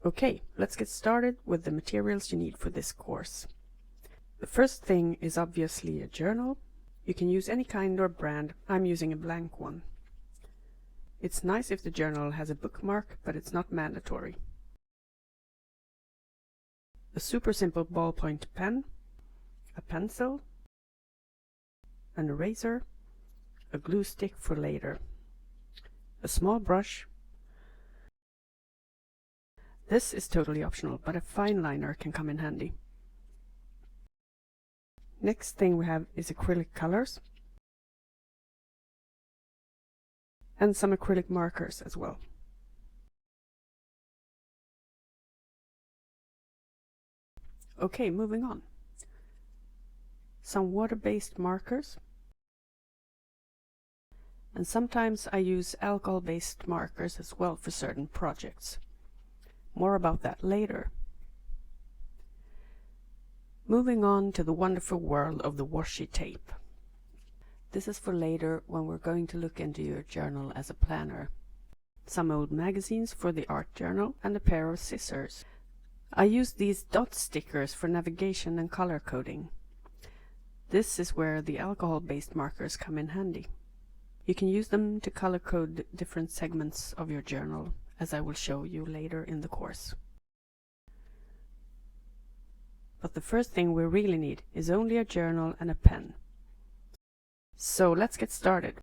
Okay, let's get started with the materials you need for this course. The first thing is obviously a journal. You can use any kind or brand. I'm using a blank one. It's nice if the journal has a bookmark, but it's not mandatory. A super simple ballpoint pen, a pencil, an eraser, a glue stick for later, a small brush. This is totally optional, but a fine liner can come in handy. Next thing we have is acrylic colors and some acrylic markers as well. Okay, moving on. Some water-based markers, and sometimes I use alcohol-based markers as well for certain projects. More about that later. Moving on to the wonderful world of the washi tape. This is for later when we're going to look into your journal as a planner. Some old magazines for the art journal and a pair of scissors. I use these dot stickers for navigation and color coding. This is where the alcohol-based markers come in handy. You can use them to color code different segments of your journal, as I will show you later in the course. But the first thing we really need is only a journal and a pen. So let's get started.